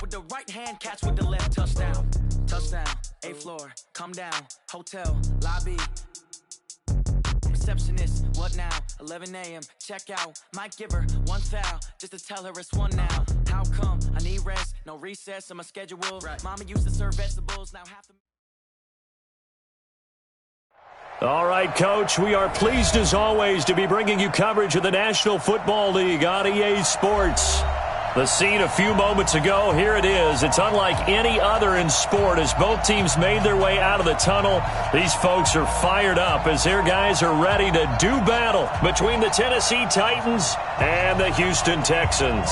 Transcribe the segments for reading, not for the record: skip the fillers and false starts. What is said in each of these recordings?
with the right hand, catch with the left. Touchdown, touchdown, A floor, come down, hotel, lobby. Receptionist, what now? 11 a.m., check out. Might give her one foul, just to tell her it's one now. How come? I need rest, no recess in my schedule. Right. Mama used to serve vegetables, now half the... All right, Coach, we are pleased as always to be bringing you coverage of the National Football League on EA Sports. The scene a few moments ago, here it is. It's unlike any other in sport as both teams made their way out of the tunnel. These folks are fired up as their guys are ready to do battle between the Tennessee Titans and the Houston Texans.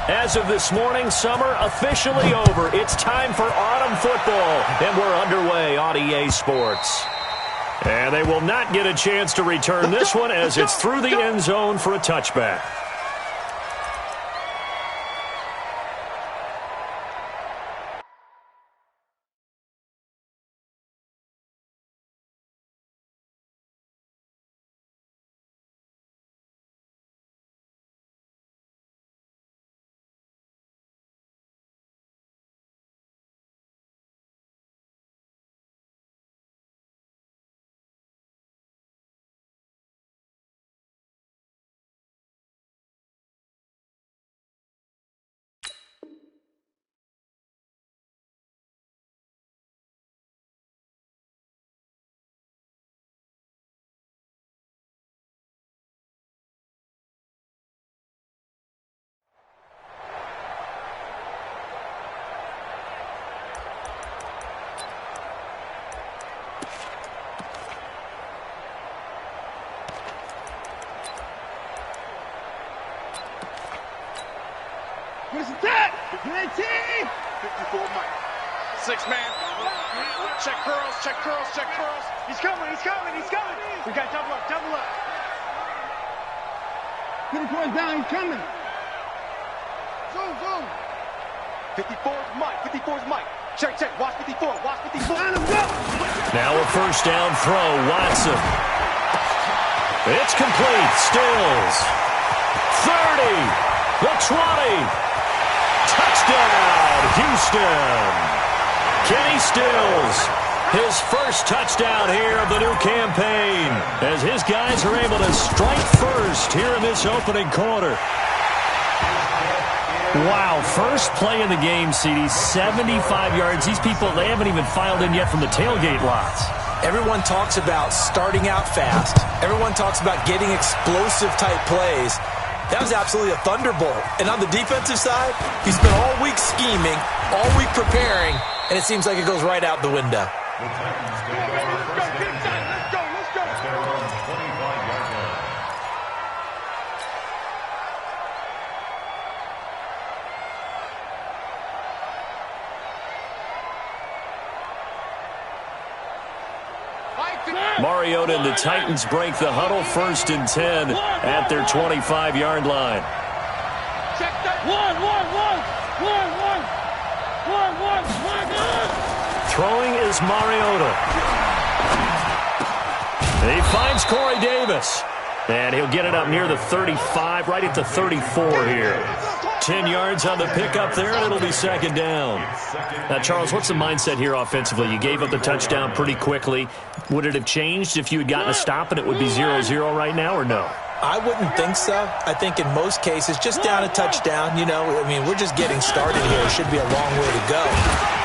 As of this morning, summer officially over. It's time for autumn football, and we're underway on EA Sports. And they will not get a chance to return this one as it's through the end zone for a touchback. Where's the tap? 19! 54 Mike. 6-man. Check curls, check curls, check curls. He's coming, he's coming, he's coming. We got double up, double up. 54's down, he's coming. Zoom, zoom. 54's Mike, 54's Mike. Check, check, watch 54, watch 54. Let him go. Now a first down throw, Watson. It's complete, Stills. 30, the 20. Touchdown, Houston. Kenny Stills, his first touchdown here of the new campaign as his guys are able to strike first here in this opening quarter. Wow, first play in the game, CD, 75 yards. These people, they haven't even filed in yet from the tailgate lots. Everyone talks about starting out fast. Everyone talks about getting explosive type plays. That was absolutely a thunderbolt. And on the defensive side, he spent all week scheming, all week preparing, and it seems like it goes right out the window. Mariota and the Titans break the huddle, 1st and 10 at their 25-yard line. Check that. One. Throwing is Mariota. He finds Corey Davis. And he'll get it up near the 35, right at the 34 here. 10 yards on the pickup there, and it'll be 2nd down. Now, Charles, what's the mindset here offensively? You gave up the touchdown pretty quickly. Would it have changed if you had gotten a stop and it would be 0-0 right now, or no? I wouldn't think so. I think in most cases, just down a touchdown, you know, I mean, we're just getting started here. It should be a long way to go.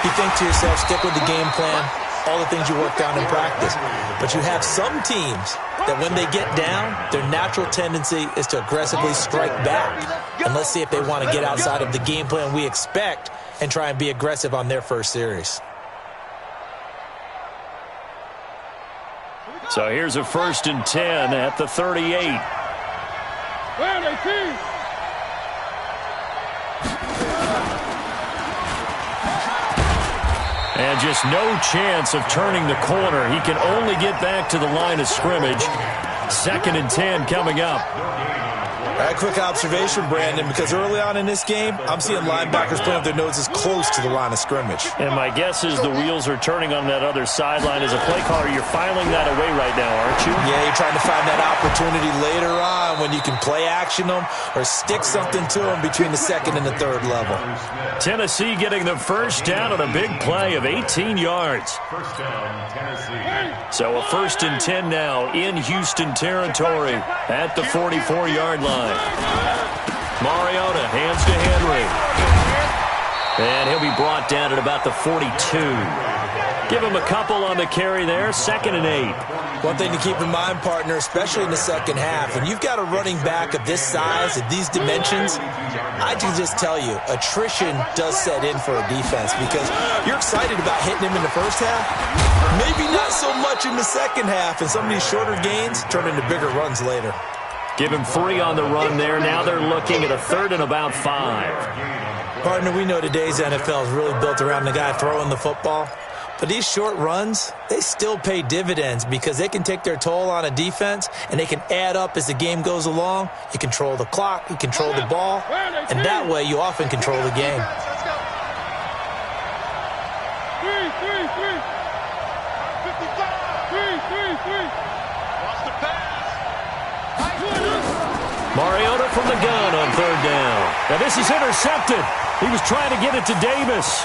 You think to yourself, stick with the game plan, all the things you worked on in practice. But you have some teams that when they get down, their natural tendency is to aggressively strike back. And let's see if they want to get outside of the game plan we expect and try and be aggressive on their first series. So here's a 1st and 10 at the 38. Where they keep? And just no chance of turning the corner. He can only get back to the line of scrimmage. 2nd and 10 coming up. All right, quick observation, Brandon, because early on in this game, I'm seeing linebackers playing with their noses close to the line of scrimmage. And my guess is the wheels are turning on that other sideline. As a play caller, you're filing that away right now, aren't you? Yeah, you're trying to find that opportunity later on when you can play action them or stick something to them between the second and the third level. Tennessee getting the first down on a big play of 18 yards. First down, Tennessee. So a 1st and 10 now in Houston territory at the 44-yard line. Mariota hands to Henry. And he'll be brought down at about the 42. Give him a couple on the carry there, 2nd and 8. One thing to keep in mind, partner, especially in the second half, when you've got a running back of this size, of these dimensions, I can just tell you, attrition does set in for a defense because you're excited about hitting him in the first half, maybe not so much in the second half, and some of these shorter gains turn into bigger runs later. Give him 3 on the run there. Now they're looking at a 3rd and about 5. Partner, we know today's NFL is really built around the guy throwing the football. But these short runs, they still pay dividends because they can take their toll on a defense and they can add up as the game goes along. You control the clock, you control the ball, and that way you often control the game. Mariota from the gun on 3rd down. Now this is intercepted. He was trying to get it to Davis.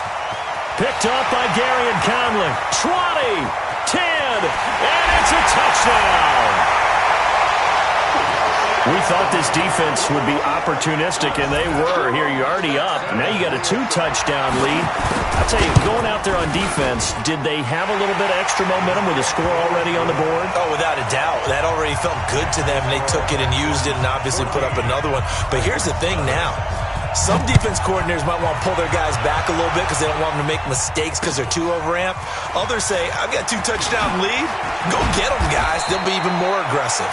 Picked up by Gary and Conley. 20, 10, and it's a touchdown. We thought this defense would be opportunistic, and they were. Here, you're already up. Now you got a 2-touchdown lead. I'll tell you, going out there on defense, did they have a little bit of extra momentum with a score already on the board? Oh, without a doubt. That already felt good to them. They took it and used it and obviously put up another one. But here's the thing now. Some defense coordinators might want to pull their guys back a little bit because they don't want them to make mistakes because they're too overamped. Others say, I've got 2-touchdown lead. Go get them, guys. They'll be even more aggressive.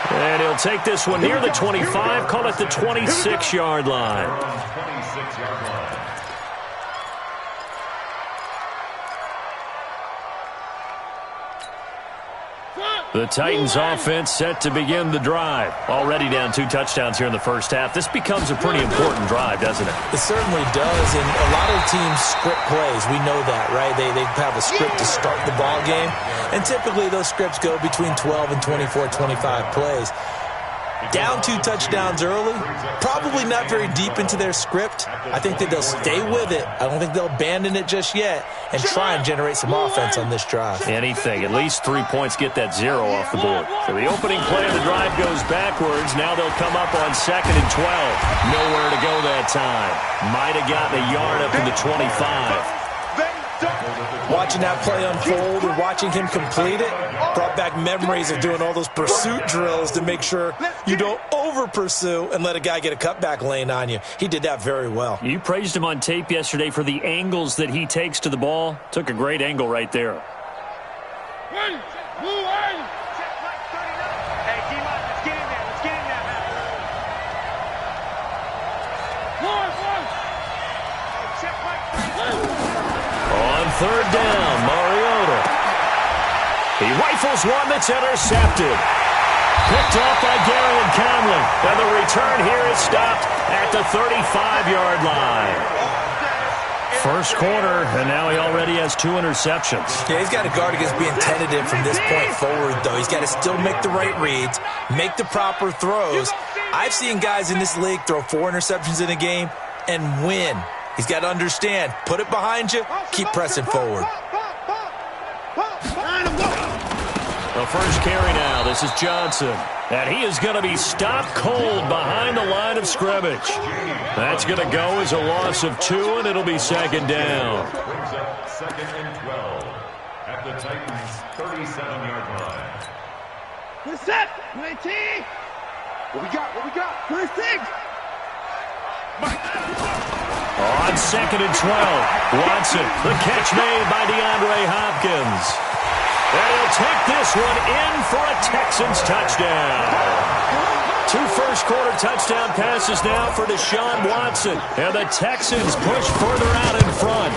And he'll take this one near the 25, call it the 26-yard line. 26-yard line. The Titans offense set to begin the drive. Already down 2 touchdowns here in the first half. This becomes a pretty important drive, doesn't it? It certainly does, and a lot of teams script plays. We know that, right? They have a script to start the ball game, and typically those scripts go between 12 and 24, 25 plays. Down 2 touchdowns early, probably not very deep into their script. I think that they'll stay with it. I don't think they'll abandon it just yet and try and generate some offense on this drive. Anything. At least 3 points, get that 0 off the board. So the opening play of the drive goes backwards. Now they'll come up on 2nd and 12. Nowhere to go that time. Might have gotten a yard up to the 25. Watching that play unfold and watching him complete it brought back memories of doing all those pursuit drills to make sure you don't over-pursue and let a guy get a cutback lane on you. He did that very well. You praised him on tape yesterday for the angles that he takes to the ball. Took a great angle right there. Hey, D-Mont, let's get in there. Let's get in there, man. On 3rd down, Mariota. He rifles one that's intercepted. Picked off by Gary and Conley. And the return here is stopped at the 35-yard line. First quarter, and now he already has 2 interceptions. Yeah, he's got to guard against being tentative from this point forward, though. He's got to still make the right reads, make the proper throws. I've seen guys in this league throw 4 interceptions in a game and win. He's got to understand, put it behind you, keep pressing forward. The first carry now, this is Johnson. And he is going to be stopped cold behind the line of scrimmage. That's going to go as a loss of 2, and it'll be 2nd down. Brings up 2nd and 12 at the Titans' 37-yard line. Good set. 19. What we got? What we got? 26. On 2nd and 12, Watson, the catch made by DeAndre Hopkins. And he'll take this one in for a Texans touchdown. 2 first-quarter touchdown passes now for Deshaun Watson. And the Texans push further out in front.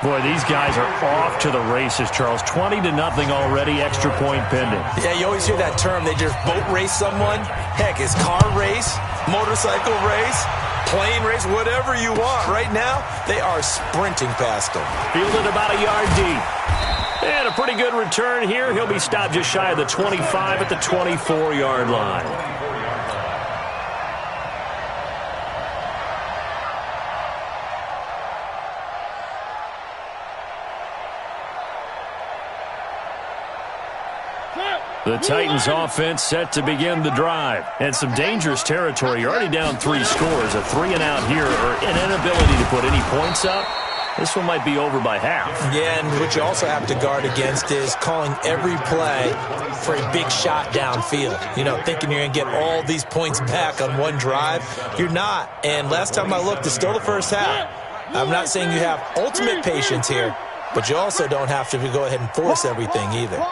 Boy, these guys are off to the races, Charles. 20-0 already, extra point pending. Yeah, you always hear that term. They just boat race someone. Heck, it's car race, motorcycle race, plane race, whatever you want. Right now, they are sprinting past them. Fielded about a yard deep. And a pretty good return here. He'll be stopped just shy of the 25 at the 24-yard line. The Titans offense set to begin the drive. And some dangerous territory. You're already down 3 scores. A 3-and-out here, or an inability to put any points up. This one might be over by half. Yeah, and what you also have to guard against is calling every play for a big shot downfield. You know, thinking you're going to get all these points back on one drive. You're not. And last time I looked, it's still the first half. I'm not saying you have ultimate patience here, but you also don't have to go ahead and force everything either.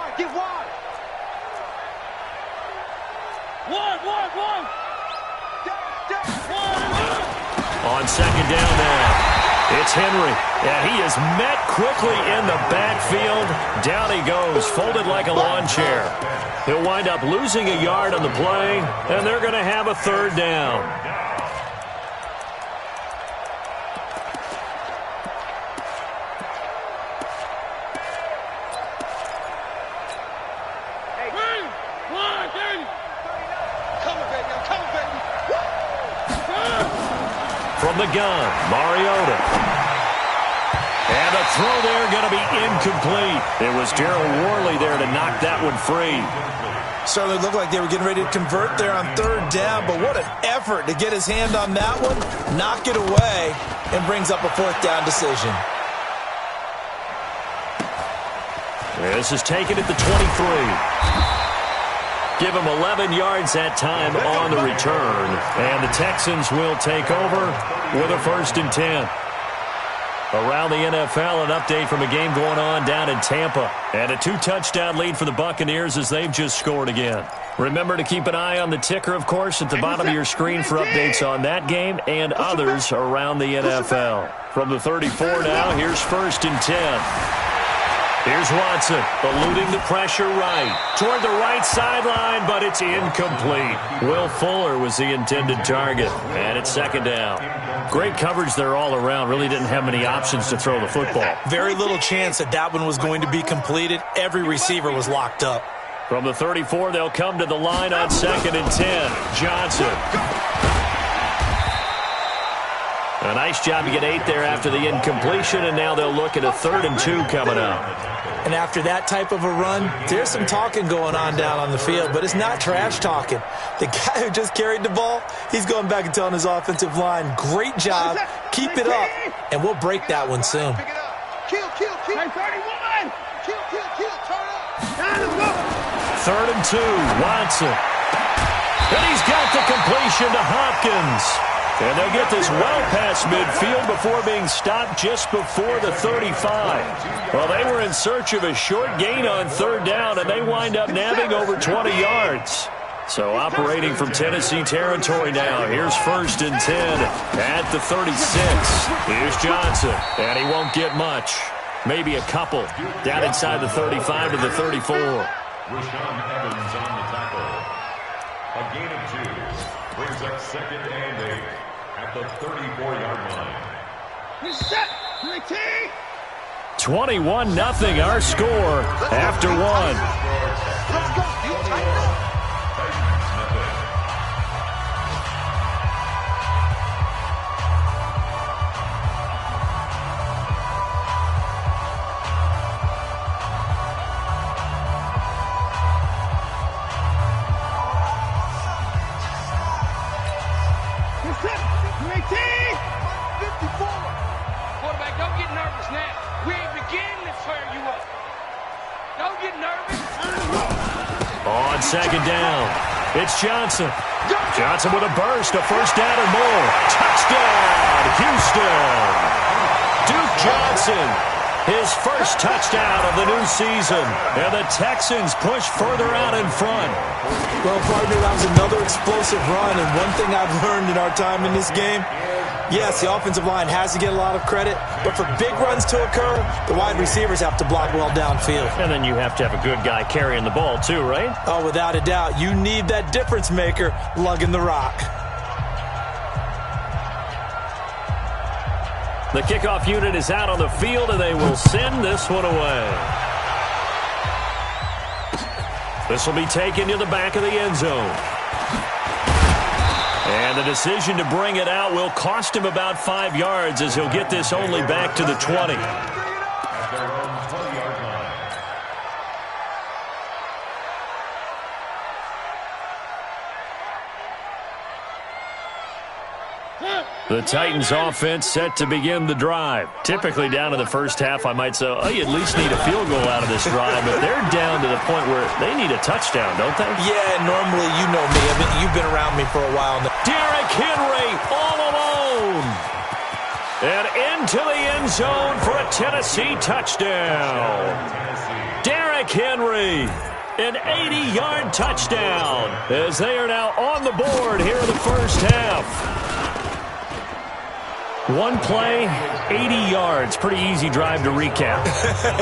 On second down now, it's Henry. And he is met quickly in the backfield. Down he goes, folded like a lawn chair. He'll wind up losing a yard on the play, and they're going to have a third down. From the gun, Mariota. And the throw there going to be incomplete. It was Darryl Worley there to knock that one free. Certainly looked like they were getting ready to convert there on third down, but what an effort to get his hand on that one, knock it away, and brings up a fourth down decision. This is taken at the 23. Give him 11 yards that time on the return. And the Texans will take over with a 1st and 10. Around the NFL, an update from a game going on down in Tampa. And a 2-touchdown lead for the Buccaneers as they've just scored again. Remember to keep an eye on the ticker, of course, at the bottom of your screen for updates on that game and others around the NFL. From the 34 now, here's 1st and 10. Here's Watson, eluding the pressure right. Toward the right sideline, but it's incomplete. Will Fuller was the intended target, and it's 2nd down. Great coverage there all around. Really didn't have many options to throw the football. Very little chance that one was going to be completed. Every receiver was locked up. From the 34, they'll come to the line on 2nd and 10. Johnson. A nice job to get 8 there after the incompletion, and now they'll look at a 3rd and 2 coming up. And after that type of a run, there's some talking going on down on the field, but it's not trash talking. The guy who just carried the ball, he's going back and telling his offensive line, great job, keep it up, and we'll break that one soon. Kill. Hey, 31! Kill, turn up. 3rd and 2, Watson. And he's got the completion to Hopkins. And they'll get this well past midfield before being stopped just before the 35. Well, they were in search of a short gain on 3rd down, and they wind up nabbing over 20 yards. So operating from Tennessee territory now. Here's 1st and 10 at the 36. Here's Johnson, and he won't get much. Maybe a couple down inside the 35 to the 34. Rashaan Evans on the tackle. A gain of 2 brings up 2nd and 8 at the 34-yard line. 21-0 our score after 1. Let's go, dude. Tighten up. Quarterback, don't get nervous now. We ain't beginning to tear you up. Don't get nervous. On 2nd down, it's Johnson. Johnson with a burst, a 1st down or more. Touchdown, Houston. Duke Johnson, his 1st touchdown of the new season. And the Texans push further out in front. Well, partner, that was another explosive run. And one thing I've learned in our time in this game, Yes, the offensive line has to get a lot of credit, but for big runs to occur, the wide receivers have to block well downfield. And then you have to have a good guy carrying the ball too, right? Oh, without a doubt. You need that difference maker lugging the rock. The kickoff unit is out on the field, and they will send this one away. This will be taken to the back of the end zone. And the decision to bring it out will cost him about 5 yards as he'll get this only back to the 20. At their own 20-yard line. The Titans offense set to begin the drive. Typically down to the first half, I might say, oh, you at least need a field goal out of this drive, but they're down to the point where they need a touchdown, don't they? Yeah, normally, you know me. You've been around me for a while now. Derrick Henry all alone. And into the end zone for a Tennessee touchdown. Derrick Henry, an 80-yard touchdown, as they are now on the board here in the first half. One play, 80 yards. Pretty easy drive to recap.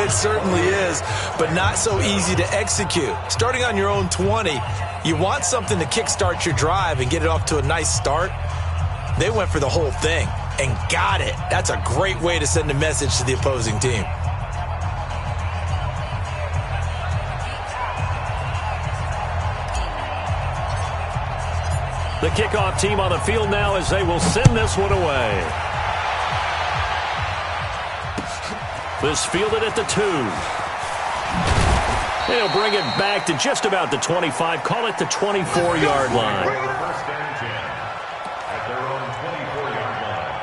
It certainly is, but not so easy to execute. Starting on your own 20, you want something to kickstart your drive and get it off to a nice start. They went for the whole thing and got it. That's a great way to send a message to the opposing team. The kickoff team on the field now as they will send this one away. This fielded at the 2. They'll bring it back to just about the 25. Call it the 24-yard line. First and 10 at their own 24-yard line.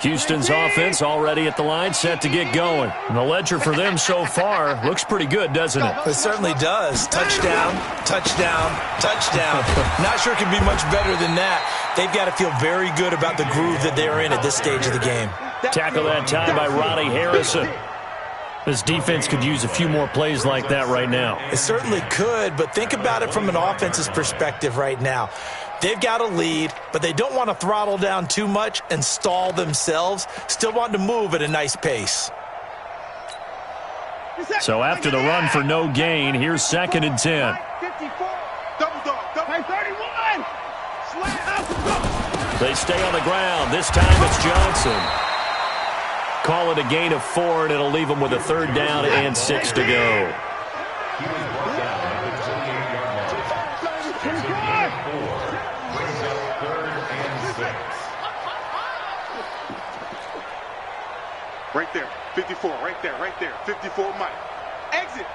Houston's offense already at the line, set to get going. And the ledger for them so far looks pretty good, doesn't it? It certainly does. Touchdown, touchdown, touchdown. Not sure it can be much better than that. They've got to feel very good about the groove that they're in at this stage of the game. Tackle that time by Ronnie Harrison. This defense could use a few more plays like that right now. It certainly could, but think about it from an offense's perspective right now. They've got a lead, but they don't want to throttle down too much and stall themselves. Still want to move at a nice pace. So after the run for no gain, here's 2nd and 10. 54. Double dog. 31. They stay on the ground. This time it's Johnson. Call it a gain of 4, and it'll leave them with a 3rd down and 6 to go. He was brought down at the 28-yard line. It's a gain of 4. Brings up 3rd and 6. Right there. 54. Right there. 54, Mike. Exit.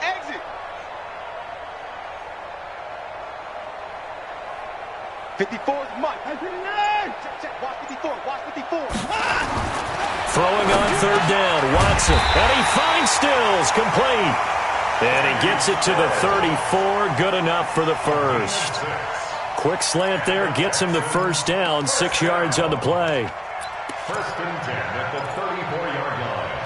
54 is Mike. Check. Watch 54. Throwing on 3rd down, Watson. And he finds Stills, complete. And he gets it to the 34, good enough for the first. Quick slant there, gets him the 1st down, 6 yards on the play. 1st and 10 at the 34-yard line.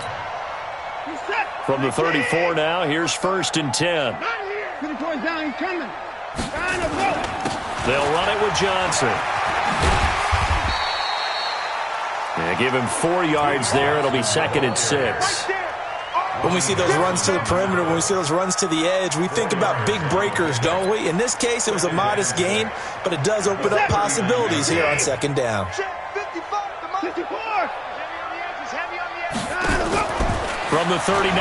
From the 34 now, here's 1st and 10. 54's down, he's coming. They'll run it with Johnson. Yeah, give him 4 yards there. It'll be 2nd and 6. When we see those runs to the perimeter, when we see those runs to the edge, we think about big breakers, don't we? In this case, it was a modest gain, but it does open up possibilities here on 2nd down. 54. From the 39,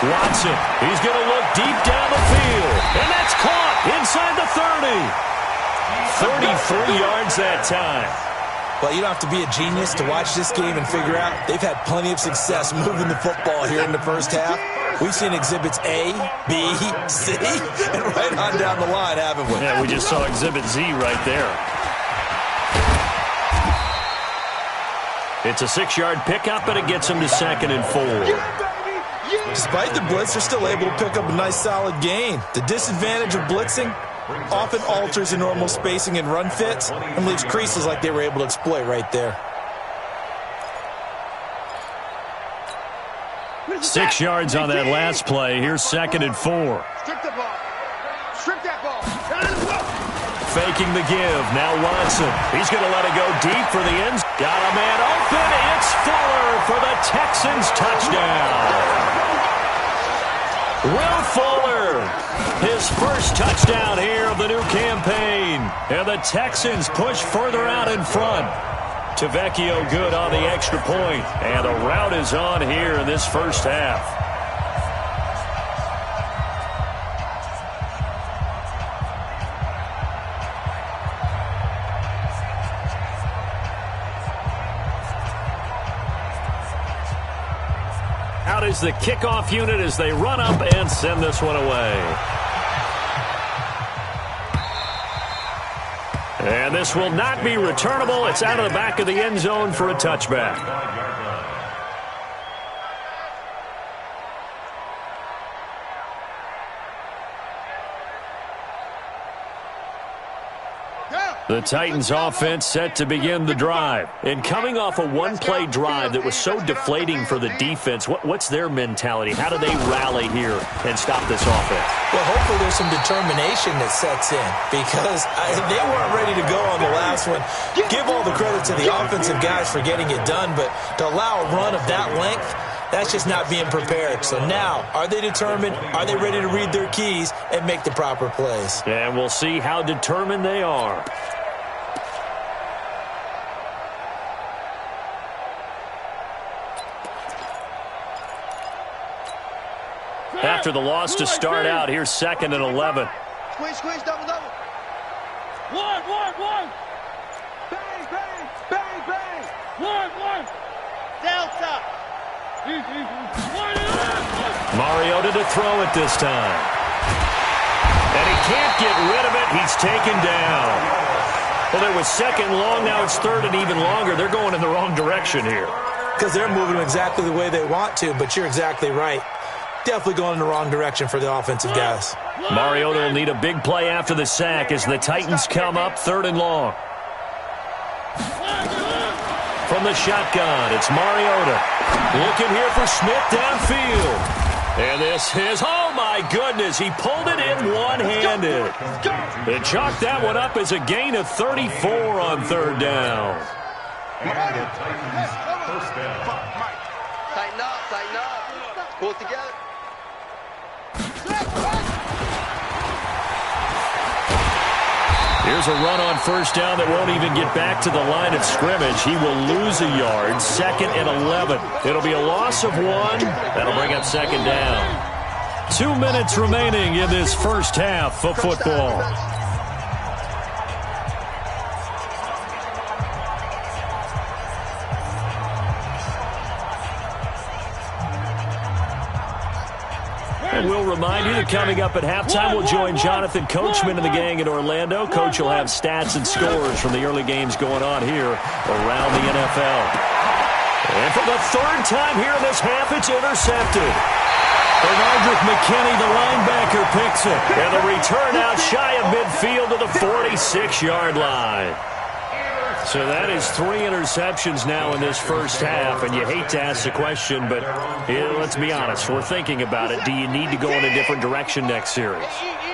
Watson. He's going to look deep down the field. And that's caught inside the 30. 33 yards that time. Well, you don't have to be a genius to watch this game and figure out they've had plenty of success moving the football here in the first half. We've seen exhibits A, B, C, and right on down the line, haven't we? Yeah, we just saw exhibit Z right there. It's a 6-yard pickup, and it gets him to 2nd and 4. Despite the blitz, they're still able to pick up a nice solid gain. The disadvantage of blitzing, often alters the normal spacing and run fits and leaves creases like they were able to exploit right there. 6 yards on that last play. Here's 2nd and 4. Strip the ball. Strip that ball. Faking the give. Now Watson. He's going to let it go deep for the end. Got a man open. It's Fuller for the Texans touchdown. Will Fuller, his first touchdown here of the new campaign. And the Texans push further out in front. Tavecchio good on the extra point. And the rout is on here in this first half. Out is the kickoff unit as they run up and send this one away. And this will not be returnable. It's out of the back of the end zone for a touchback. The Titans offense set to begin the drive. And coming off a one-play drive that was so deflating for the defense, what's their mentality? How do they rally here and stop this offense? Well, hopefully there's some determination that sets in because they weren't ready to go on the last one. Give all the credit to the offensive guys for getting it done, but to allow a run of that length, that's just not being prepared. So now, are they determined? Are they ready to read their keys and make the proper plays? And we'll see how determined they are. After the loss to start out, here's 2nd and 11. Squeeze, squeeze, double, double. One. Bang, bang, bang, bang. One. Delta. Mariota to throw it this time. And he can't get rid of it. He's taken down. Well, there was 2nd long. Now it's 3rd and even longer. They're going in the wrong direction here. Because they're moving exactly the way they want to, but you're exactly right. Definitely going in the wrong direction for the offensive guys. Mariota will need a big play after the sack as the Titans come up 3rd and long. From the shotgun, it's Mariota. Looking here for Smith downfield. And this is, oh my goodness, he pulled it in one-handed. They chalked that one up as a gain of 34 on 3rd down. And the Titans first down. Tighten up. Pull it together. Here's a run on 1st down that won't even get back to the line of scrimmage. He will lose a yard. 2nd and 11. It'll be a loss of 1. That'll bring up 2nd down. 2 minutes remaining in this first half of football. And we'll remind you that coming up at halftime, we'll join Jonathan Coachman and the gang in Orlando. Coach will have stats and scores from the early games going on here around the NFL. And for the 3rd time here in this half, it's intercepted. Bernardrick McKinney, the linebacker, picks it. And the return out shy of midfield to the 46-yard line. So that is 3 interceptions now in this first half, and you hate to ask the question, but let's be honest, we're thinking about it. Do you need to go in a different direction next series?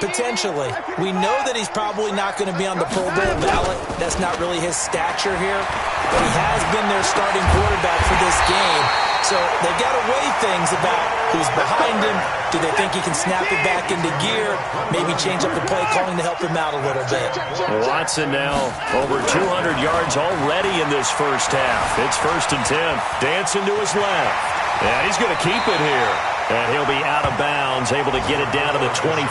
Potentially. We know that he's probably not going to be on the Pro Bowl ballot. That's not really his stature here, but he has been their starting quarterback for this game. So they've got to weigh things about who's behind him. Do they think he can snap it back into gear? Maybe change up the play calling to help him out a little bit. Watson now over 200 yards already in this first half. It's 1st and 10. Dancing to his left. And he's going to keep it here. And he'll be out of bounds, able to get it down to the 25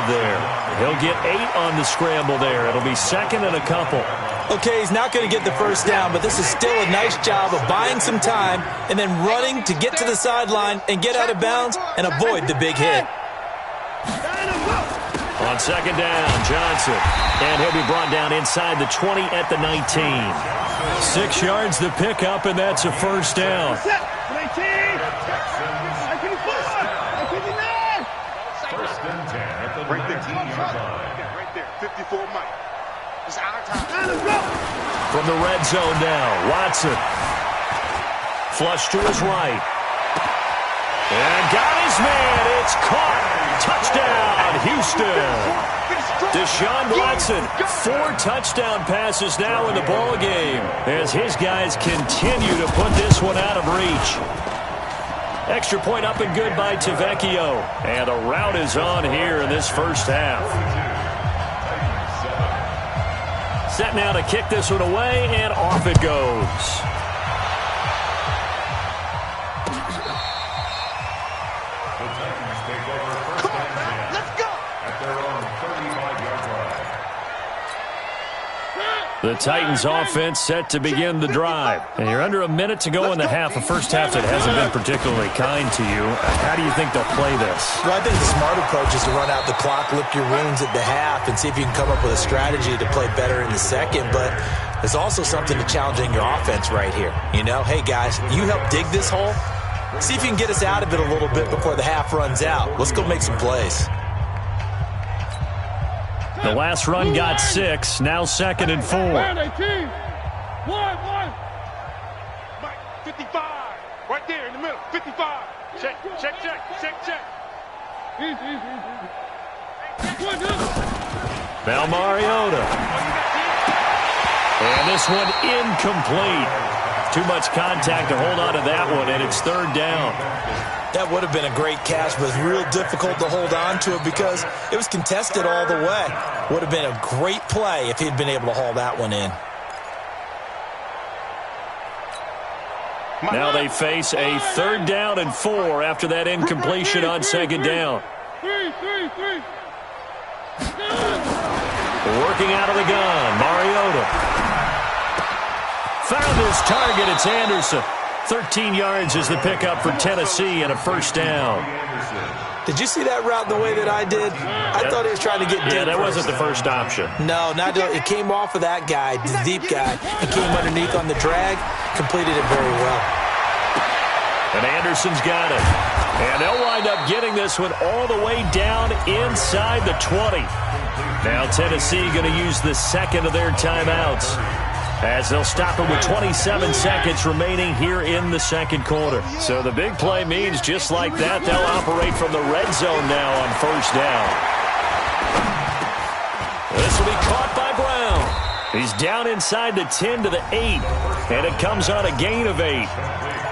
there. He'll get 8 on the scramble there. It'll be 2nd and a couple. Okay, he's not going to get the first down, but this is still a nice job of buying some time and then running to get to the sideline and get out of bounds and avoid the big hit. On 2nd down, Johnson. And he'll be brought down inside the 20 at the 19. 6 yards the pickup, and that's a 1st down. First and 10 at the 19-yard line. 54 Mike. It's our time. From the red zone now, Watson. Flush to his right. And got his man. It's caught. Touchdown, Houston. Deshaun Watson, 4 touchdown passes now in the ball game as his guys continue to put this one out of reach. Extra point up and good by Tavecchio. And a rout is on here in this first half. Set now to kick this one away, and off it goes. The Titans offense set to begin the drive. And you're under a minute to go in the half, a first half that hasn't been particularly kind to you. How do you think they'll play this? Well, I think the smart approach is to run out the clock, lick your wounds at the half, and see if you can come up with a strategy to play better in the second. But there's also something to challenging your offense right here. You know, hey, guys, you help dig this hole. See if you can get us out of it a little bit before the half runs out. Let's go make some plays. The last run got 6, now 2nd and 4. 55, right there in the middle, 55. Check. Now Mariota. And this one incomplete. Too much contact to hold on to that one, and it's 3rd down. That would have been a great catch, but it's real difficult to hold on to it because it was contested all the way. Would have been a great play if he'd been able to haul that one in. Now they face a 3rd down and 4 after that incompletion on 2nd down. Working out of the gun, Mariota. Found his target, it's Anderson. 13 yards is the pickup for Tennessee and a 1st down. Did you see that route the way that I did? I thought he was trying to get deep. Yeah, that wasn't the first option. No, it came off of that guy, the deep guy. He came underneath on the drag, completed it very well. And Anderson's got it. And they'll wind up getting this one all the way down inside the 20. Now Tennessee going to use the 2nd of their timeouts, as they'll stop it with 27 seconds remaining here in the 2nd quarter. So the big play means just like that, they'll operate from the red zone now on 1st down. This will be caught by Brown. He's down inside the 10 to the 8, and it comes on a gain of 8.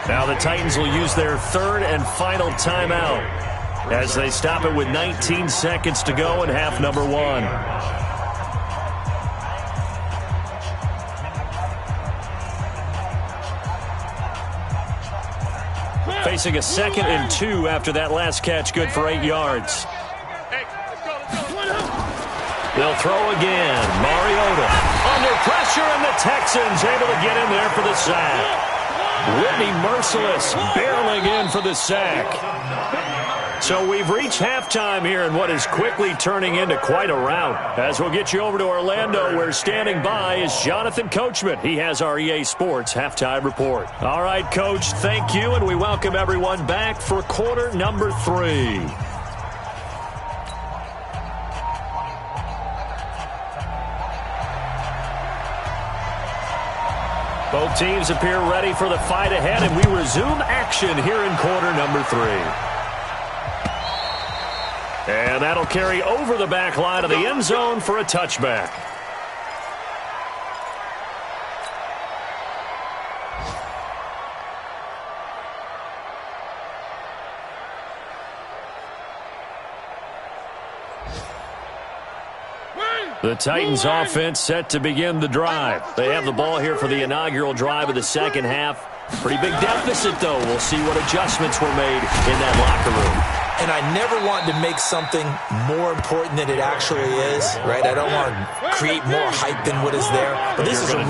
Now the Titans will use their 3rd and final timeout as they stop it with 19 seconds to go in half number 1. Facing a 2nd and 2 after that last catch, good for 8 yards. They'll throw again. Mariota under pressure, and the Texans able to get in there for the sack. Whitney Merciless barreling in for the sack. So we've reached halftime here in what is quickly turning into quite a rout. As we'll get you over to Orlando, where standing by is Jonathan Coachman. He has our EA Sports halftime report. All right, Coach, thank you, and we welcome everyone back for quarter number 3. Both teams appear ready for the fight ahead, and we resume action here in quarter number 3. And that'll carry over the back line of the end zone for a touchback. The Titans offense set to begin the drive. They have the ball here for the inaugural drive of the 2nd half. Pretty big deficit, though. We'll see what adjustments were made in that locker room. And I never want to make something more important than it actually is, right? I don't want to create more hype than what is there. But this is I'm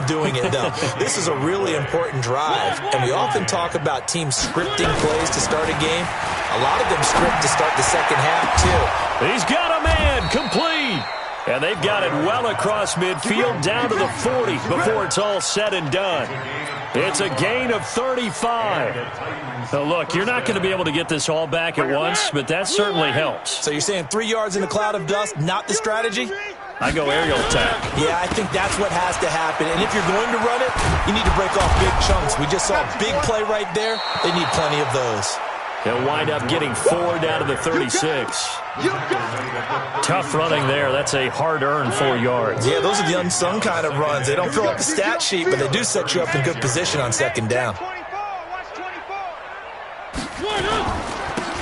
doing it, though. This is a really important drive. And we often talk about teams scripting plays to start a game. A lot of them script to start the 2nd half, too. He's got a man, complete. And they've got it well across midfield down to the 40 before it's all said and done. It's a gain of 35. Now, look, you're not going to be able to get this all back at once, but that certainly helps. So you're saying 3 yards in a cloud of dust, not the strategy? I go aerial attack. Yeah, I think that's what has to happen. And if you're going to run it, you need to break off big chunks. We just saw a big play right there. They need plenty of those. They'll wind up getting 4 down to the 36. Tough running there. That's a hard-earned 4 yards. Yeah, those are the unsung kind of runs. They don't fill up the stat sheet, but they do set you up in good position on second down.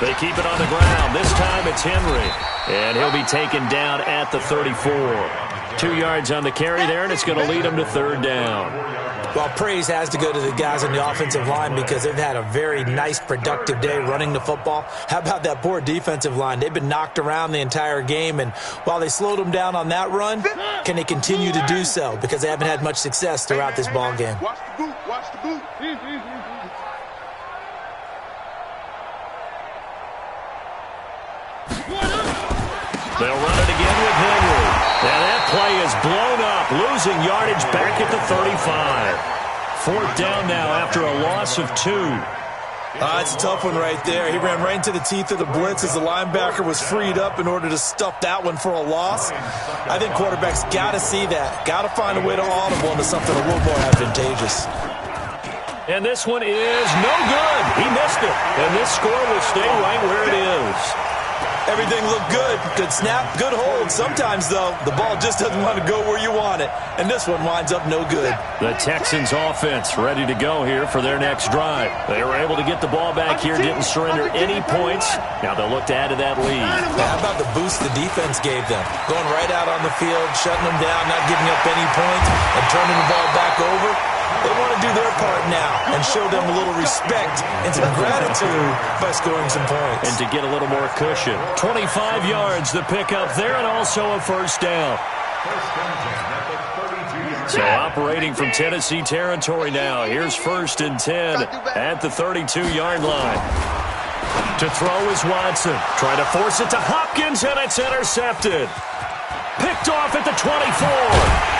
They keep it on the ground. This time it's Henry. And he'll be taken down at the 34. 2 yards on the carry there, and it's going to lead him to 3rd down. Well, praise has to go to the guys on the offensive line because they've had a very nice, productive day running the football. How about that poor defensive line? They've been knocked around the entire game, and while they slowed them down on that run, can they continue to do so? Because they haven't had much success throughout this ball game. Watch the boot. Watch the boot. They'll run it again with Henry. And that play is blown up, losing yardage back at the 35. 4th down now after a loss of 2. It's a tough one right there. He ran right into the teeth of the blitz as the linebacker was freed up in order to stuff that one for a loss. I think quarterbacks got to see that. Got to find a way to audible into something a little more advantageous. And this one is no good. He missed it. And this score will stay right where it is. Everything looked good. Good snap, good hold. Sometimes, though, the ball just doesn't want to go where you want it. And this one winds up no good. The Texans offense ready to go here for their next drive. They were able to get the ball back here, didn't surrender any points. Now they'll look to add to that lead. How about the boost the defense gave them? Going right out on the field, shutting them down, not giving up any points, and turning the ball back over. They want to do their part now and show them a little respect and some gratitude by scoring some points. And to get a little more cushion. 25 yards the pickup there and also a 1st down. So operating from Tennessee territory now. Here's 1st and 10 at the 32-yard line. To throw is Watson. Trying to force it to Hopkins, and it's intercepted. Picked off at the 24.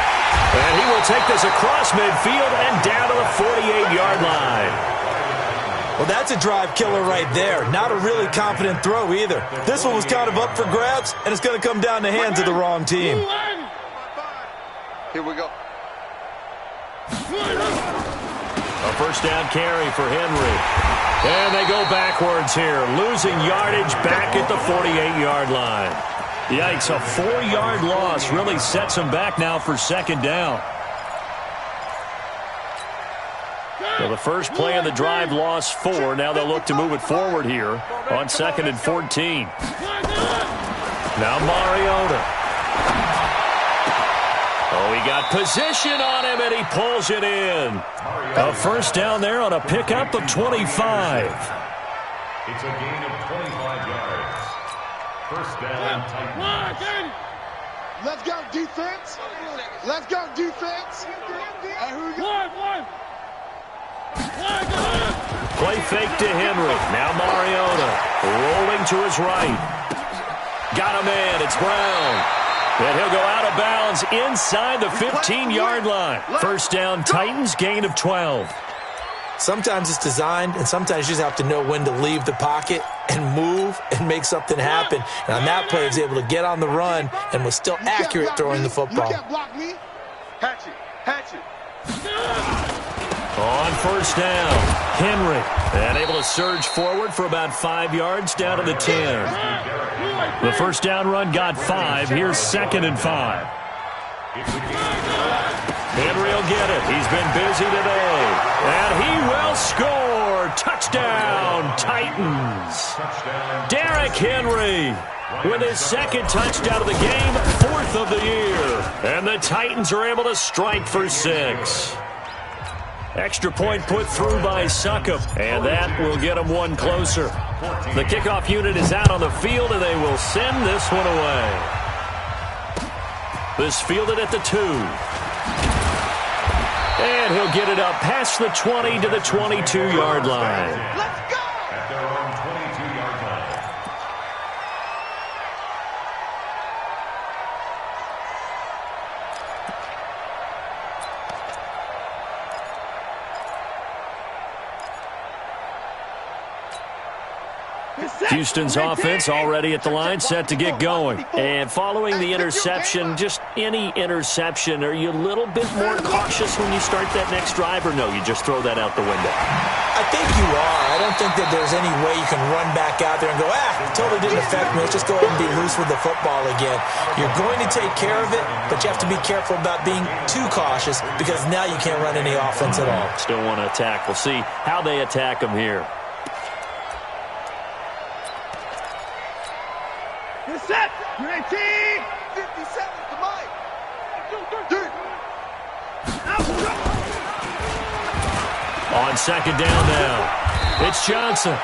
And he will take this across midfield and down to the 48-yard line. Well, that's a drive killer right there. Not a really confident throw either. This one was kind of up for grabs, and it's going to come down the hands of the wrong team. Here we go. A 1st down carry for Henry. And they go backwards here, losing yardage back at the 48-yard line. Yikes, a 4-yard loss really sets them back now for 2nd down. So the first play of the drive lost 4. Now they'll look to move it forward here on 2nd and 14. Now Mariota. Oh, he got position on him, and he pulls it in. A 1st down there on a pickup of 25. It's a gain of 25 yards. 1st down, Titans. Let's go, defense. Let's go, defense. And who you got? Play fake to Henry. Now Mariota rolling to his right. Got a man. It's Brown. And he'll go out of bounds inside the 15-yard line. 1st down, Titans, gain of 12. Sometimes it's designed, and sometimes you just have to know when to leave the pocket and move and make something happen. And on that play, he was able to get on the run and was still accurate throwing the football. You can't block me. Hatch it. On 1st down, Henry. And able to surge forward for about 5 yards down to the 10. The 1st down run got 5. Here's 2nd and 5. Henry will get it. He's been busy today. And he will score. Touchdown, Titans. Derrick Henry with his 2nd touchdown of the game, 4th of the year. And the Titans are able to strike for 6. Extra point put through by Succop, and that will get them 1 closer. The kickoff unit is out on the field, and they will send this one away. This fielded at the 2. And he'll get it up past the 20 to the 22-yard line. Let's go. At their own 22-yard line. Houston's offense already at the line, set to get going. And following the interception, just any interception, are you a little bit more cautious when you start that next drive, or no, you just throw that out the window? I think you are. I don't think that there's any way you can run back out there and go, totally didn't affect me. Let's just go ahead and be loose with the football again. You're going to take care of it, but you have to be careful about being too cautious because now you can't run any offense at all. Still want to attack. We'll see how they attack them here. You're set. You're 18. 57. Come on. On second down now, it's Johnson.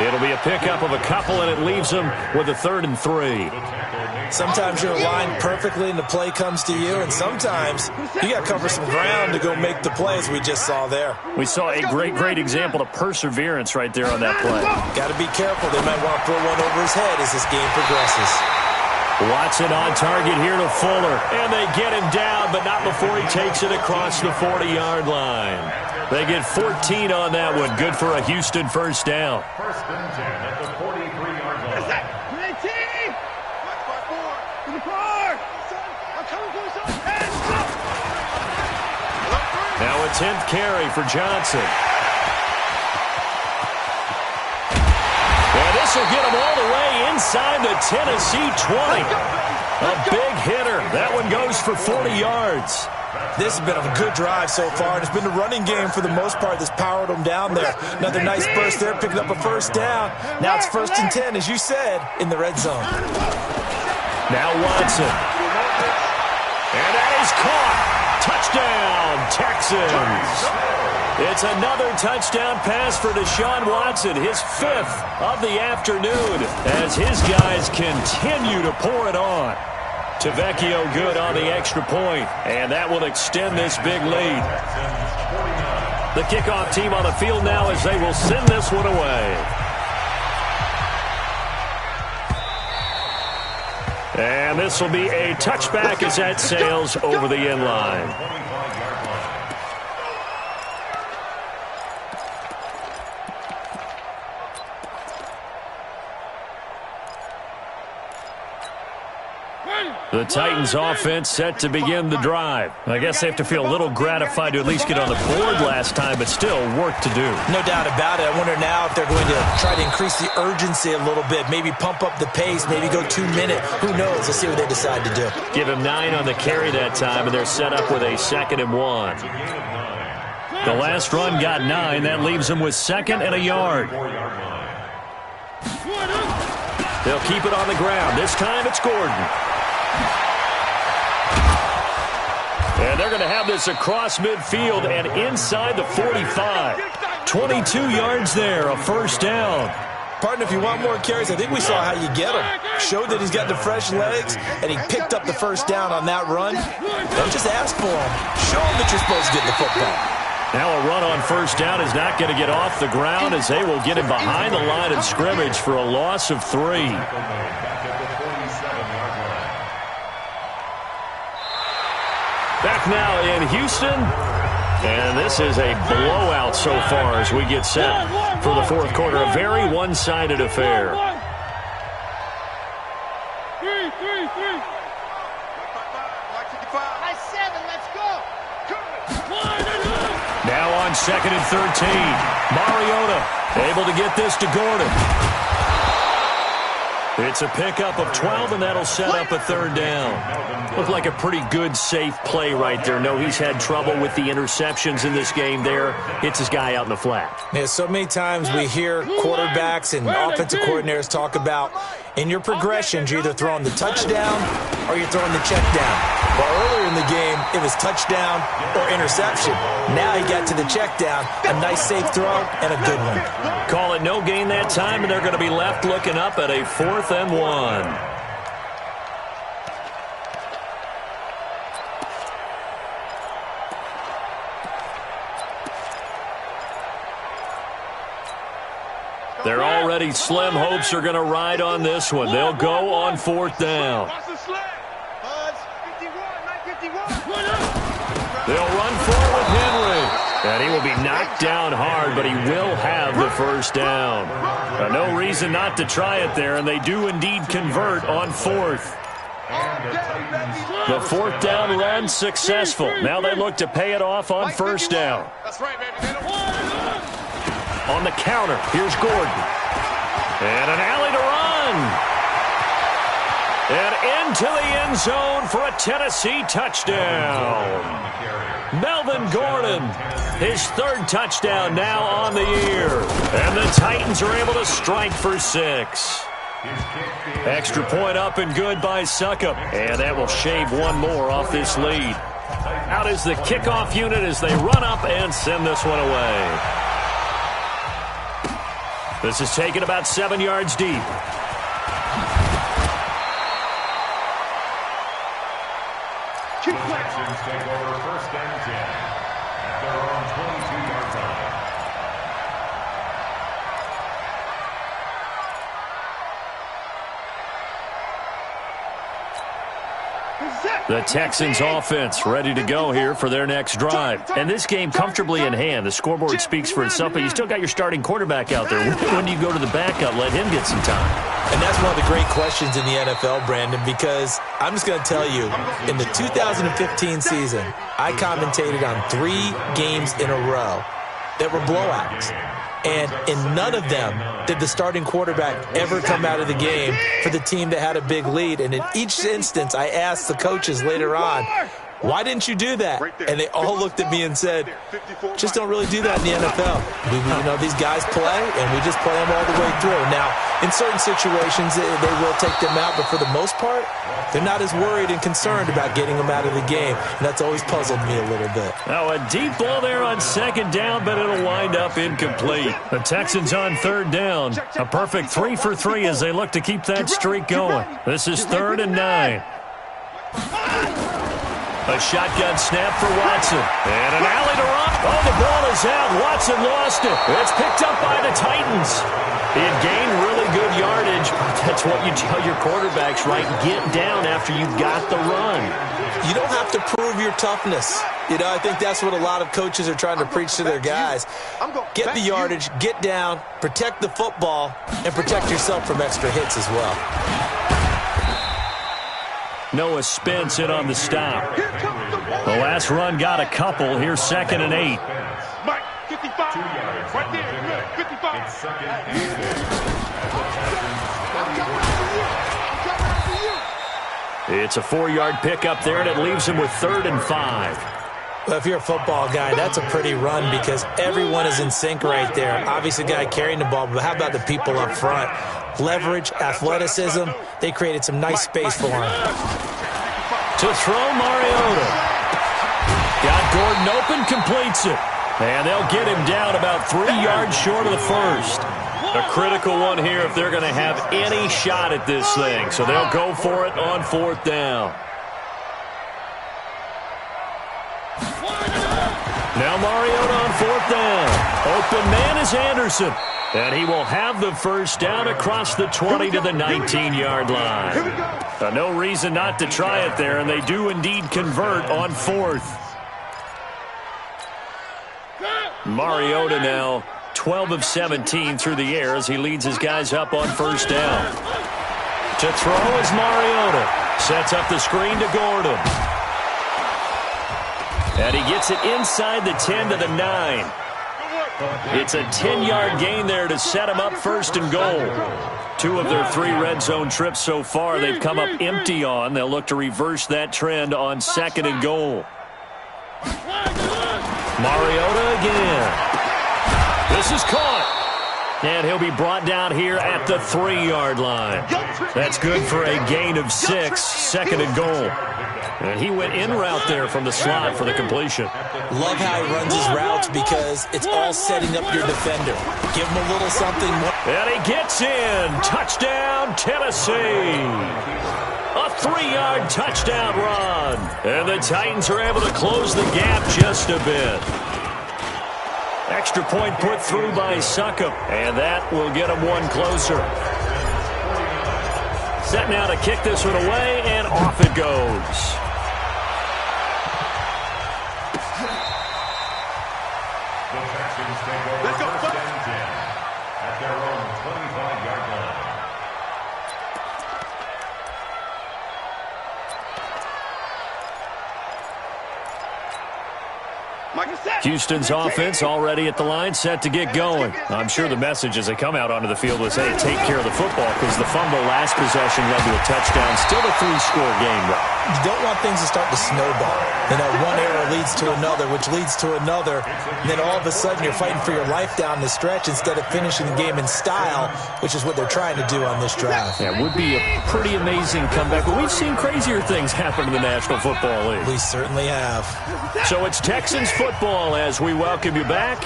It'll be a pickup of a couple, and it leaves them with a 3rd and 3. Sometimes you're aligned perfectly and the play comes to you, and sometimes you got to cover some ground to go make the plays we just saw there. We saw a great example of perseverance right there on that play. Got to be careful. They might want to throw one over his head as this game progresses. Watson on target here to Fuller, and they get him down, but not before he takes it across the 40-yard line. They get 14 on that one. Good for a Houston first down. First and 10 at the 43-yard line. Now a 10th carry for Johnson. And this will get him all the way inside the Tennessee 20. A big hitter. That one goes for 40 yards. This has been a good drive so far, and it's been the running game for the most part that's powered them down there. Another nice burst there, picking up a first down. Now it's 1st and 10, as you said, in the red zone. Now Watson. And that is caught. Touchdown, Texans. It's another touchdown pass for Deshaun Watson, his 5th of the afternoon, as his guys continue to pour it on. Tavecchio good on the extra point, and that will extend this big lead. The kickoff team on the field now as they will send this one away. And this will be a touchback as that sails over the end line. The Titans offense set to begin the drive. I guess they have to feel a little gratified to at least get on the board last time, but still work to do. No doubt about it. I wonder now if they're going to try to increase the urgency a little bit, maybe pump up the pace, maybe go 2 minute. Who knows? Let's see what they decide to do. Give him 9 on the carry that time, and they're set up with a 2nd and 1. The last run got 9. That leaves them with 2nd and a yard. They'll keep it on the ground. This time it's Gordon. And they're going to have this across midfield and inside the 45. 22 yards there, a first down. Partner, if you want more carries, I think we saw how you get him. Showed that he's got the fresh legs, and he picked up the first down on that run. Don't just ask for him. Show him that you're supposed to get the football. Now a run on first down is not going to get off the ground as they will get him behind the line of scrimmage for a loss of 3. Back now in Houston, and this is a blowout so far as we get set for the 4th quarter. A very one-sided affair. Now on 2nd and 13, Mariota able to get this to Gordon. It's a pickup of 12, and that'll set up a 3rd down. Looked like a pretty good, safe play right there. No, he's had trouble with the interceptions in this game there. Hits his guy out in the flat. Yeah, so many times we hear quarterbacks and offensive coordinators talk about in your progressions, you're either throwing the touchdown or you're throwing the check down. Well, earlier in the game, it was touchdown or interception. Now he got to the check down, a nice safe throw and a good one. Call it no gain that time, and they're going to be left looking up at a 4th and 1. They're already slim hopes are going to ride on this one. They'll go on 4th down. They'll run forward with Henry. And he will be knocked down hard, but he will have the first down. No reason not to try it there, and they do indeed convert on fourth. The fourth down run successful. Now they look to pay it off on first down. That's right, baby. On the counter, here's Gordon. And an alley to run. And into the end zone for a Tennessee touchdown. Melvin Gordon, his third touchdown now on the year. And the Titans are able to strike for 6. Extra point up and good by Suckup. And that will shave one more off this lead. Out is the kickoff unit as they run up and send this one away. This is taken about 7 yards deep. Texans take over first and 10 at their own 22-yard line. The Texans offense ready to go here for their next drive. And this game comfortably in hand. The scoreboard speaks for itself, but you still got your starting quarterback out there. When do you go to the backup, let him get some time? And that's one of the great questions in the NFL, Brandon, because I'm just going to tell you, in the 2015 season, I commentated on 3 games in a row that were blowouts. And in none of them did the starting quarterback ever come out of the game for the team that had a big lead. And in each instance, I asked the coaches later on, why didn't you do that? And they all looked at me and said, just don't really do that in the NFL. These guys play, and we just play them all the way through. Now, in certain situations, they will take them out, but for the most part, they're not as worried and concerned about getting them out of the game. And that's always puzzled me a little bit. Now, a deep ball there on second down, but it'll wind up incomplete. The Texans on third down. A perfect 3 for 3 as they look to keep that streak going. This is 3rd and 9. A shotgun snap for Watson. And an alley to run. Oh, the ball is out. Watson lost it. It's picked up by the Titans. He had gained really good yardage. That's what you tell your quarterbacks, right? Get down after you've got the run. You don't have to prove your toughness. I think that's what a lot of coaches are trying to preach to their guys. Get the yardage, get down, protect the football, and protect yourself from extra hits as well. Noah Spence in on the stop. The last run got a couple. Here's 2nd and 8. Mike, 55. Right there. Look, 55. It's 2nd and 8. It's a 4-yard pickup there, and it leaves him with 3rd and 5. Well, if you're a football guy, that's a pretty run because everyone is in sync right there. Obviously, the guy carrying the ball, but how about the people up front? Leverage, athleticism, they created some nice space for him. To throw, Mariota. Got Gordon open, completes it. And they'll get him down about 3 yards short of the first. A critical one here if they're going to have any shot at this thing. So they'll go for it on 4th down. Now Mariota on 4th down. Open man is Anderson. And he will have the first down across the 20 to the 19-yard line. No reason not to try it there, and they do indeed convert on 4th. Mariota now 12 of 17 through the air as he leads his guys up on first down. To throw is Mariota. Sets up the screen to Gordon. And he gets it inside the 10 to the 9. It's a 10-yard gain there to set him up 1st and goal. 2 of their 3 red zone trips so far they've come up empty on. They'll look to reverse that trend on 2nd and goal. Mariota again. This is caught. And he'll be brought down here at the 3-yard line. That's good for a gain of 6, 2nd and goal. And he went in route there from the slot for the completion. Love how he runs his routes because it's all setting up your defender. Give him a little something more. And he gets in. Touchdown, Tennessee. A 3-yard touchdown run. And the Titans are able to close the gap just a bit. Extra point put through by Suckup. And that will get him one closer. Set now to kick this one away, and off it goes. The Texans take over first and 10 at their own 25-yard line. Houston's offense already at the line, set to get going. I'm sure the message as they come out onto the field was, hey, take care of the football, because the fumble last possession led to a touchdown. Still a 3-score game, though. You don't want things to start to snowball. You know, one error leads to another, which leads to another. And then all of a sudden you're fighting for your life down the stretch instead of finishing the game in style, which is what they're trying to do on this drive. Yeah, it would be a pretty amazing comeback. But we've seen crazier things happen in the National Football League. We certainly have. So it's Texans football as we welcome you back.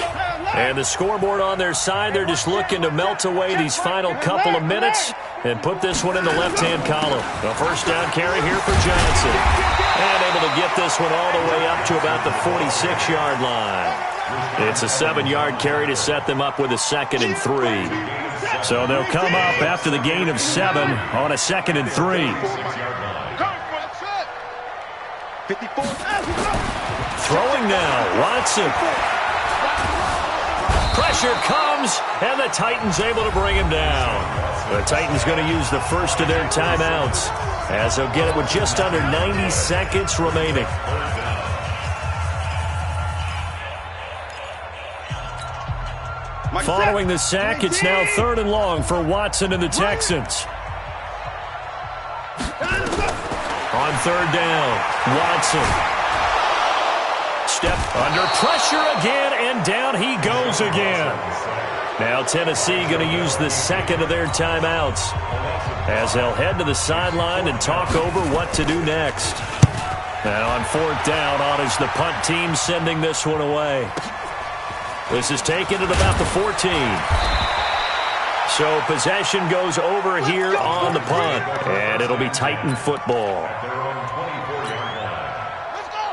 And the scoreboard on their side, they're just looking to melt away these final couple of minutes and put this one in the left-hand column. A first down carry here for Johnson. And able to get this one all the way up to about the 46-yard line. It's a 7-yard carry to set them up with a 2nd and 3. So they'll come up after the gain of 7 on a 2nd and 3. Throwing now, Watson. Pressure comes, and the Titans able to bring him down. The Titans going to use the first of their timeouts, as they'll get it with just under 90 seconds remaining. Following the sack, it's now 3rd and long for Watson and the Texans. On 3rd down, Watson. Step under pressure again, and down he goes again. Now Tennessee going to use the 2nd of their timeouts as they'll head to the sideline and talk over what to do next. Now on 4th down, on is the punt team sending this one away. This is taken at about the 14. So possession goes over here on the punt, and it'll be Titan football.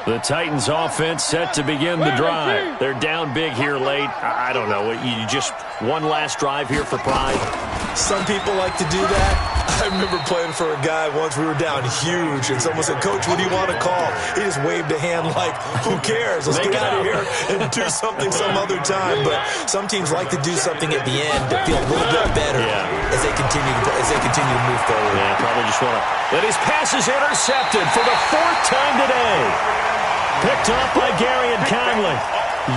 The Titans offense set to begin the drive. They're down big here late. I don't know. You just one last drive here for pride. Some people like to do that. I remember playing for a guy once. We were down huge, and someone said, "Coach, what do you want to call?" He just waved a hand like, "Who cares? Let's get out of here and do something some other time." But some teams like to do something at the end to feel a little bit better as they continue to move forward. Yeah, probably just want to. But his pass is intercepted for the 4th time today. Picked up by Gary and Conley.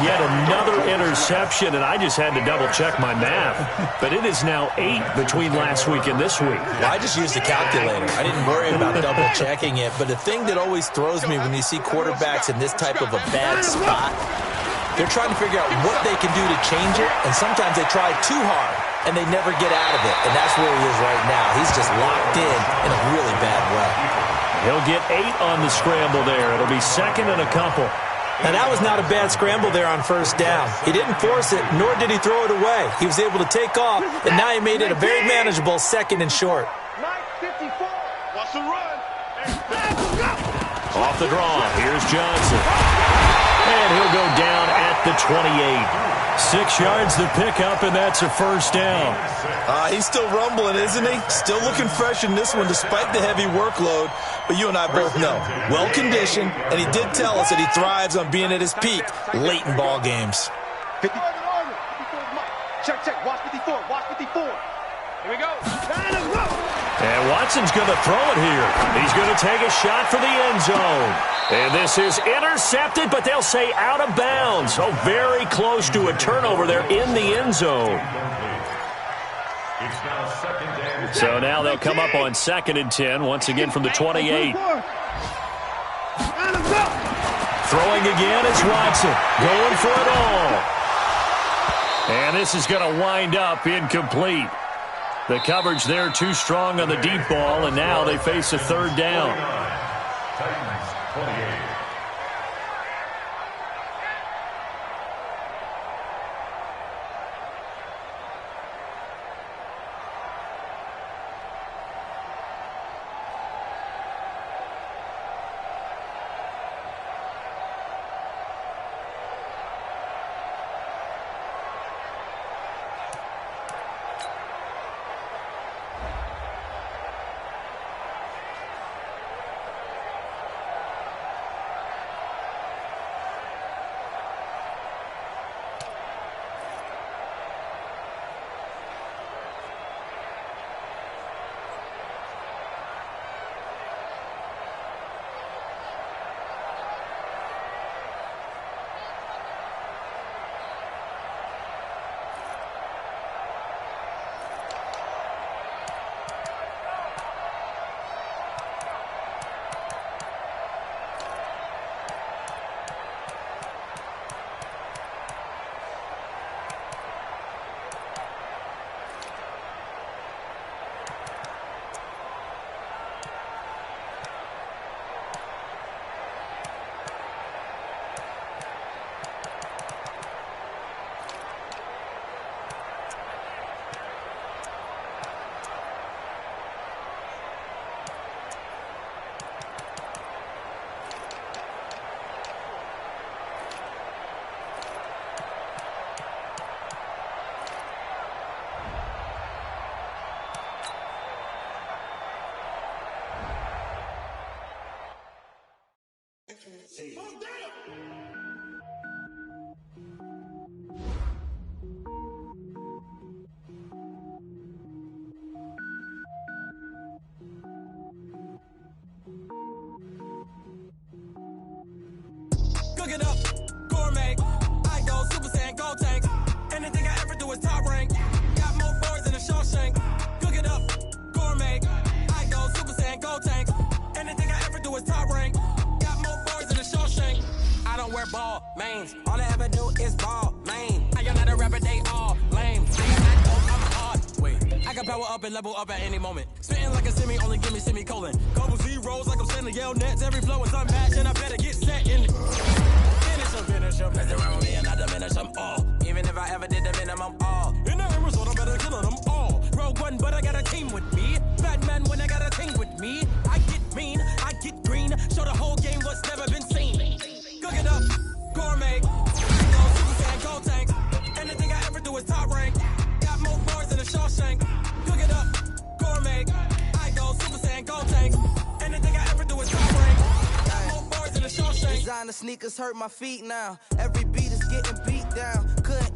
Yet another interception, and I just had to double-check my math. But it is now 8 between last week and this week. Well, I just used a calculator. I didn't worry about double-checking it. But the thing that always throws me when you see quarterbacks in this type of a bad spot, they're trying to figure out what they can do to change it, and sometimes they try too hard, and they never get out of it. And that's where he is right now. He's just locked in a really bad way. He'll get 8 on the scramble there. It'll be 2nd and a couple. And that was not a bad scramble there on 1st down. He didn't force it, nor did he throw it away. He was able to take off, and now he made it a very manageable 2nd and short. 9:54. What's the run? Off the draw, here's Johnson. And he'll go down at the 28. 6 yards the pickup, and that's a 1st down. He's still rumbling, isn't he? Still looking fresh in this one despite the heavy workload. But you and I both know, well-conditioned, and he did tell us that he thrives on being at his peak late in ball games. 50. Check, check. Watch 54. Watch 54. Here we go. And Watson's going to throw it here. He's going to take a shot for the end zone. And this is intercepted, but they'll say out of bounds. So very close to a turnover there in the end zone. So now they'll come up on 2nd and 10, once again from the 28. Throwing again is Watson. Going for it all. And this is going to wind up incomplete. The coverage there too strong on the deep ball, and now they face a 3rd down. Titans 28. up and level up at any moment. Spitting like a semi, only give me semicolon. Couple zeros like I'm sending yell nets. Every flow is unmatched and I better get set in. Finish them. Mess around with me and I diminish them all. Even if I ever did the minimum all. In the result, I'm better killing them all. Rogue One, but I got a team with me. Batman when I got a team with me. I get mean, I get green. Show the whole game what's never been seen. Cook it up, gourmet. Go Super Saiyan, gold tank. Anything I ever do is top rank. Got more bars than a Shawshank. Cook it up, gourmet. I go Super Saiyan, gold tank. Anything I ever do is top rank. Got more bars than a Shawshank. Designer sneakers hurt my feet now. Every beat is getting beat down. Couldn't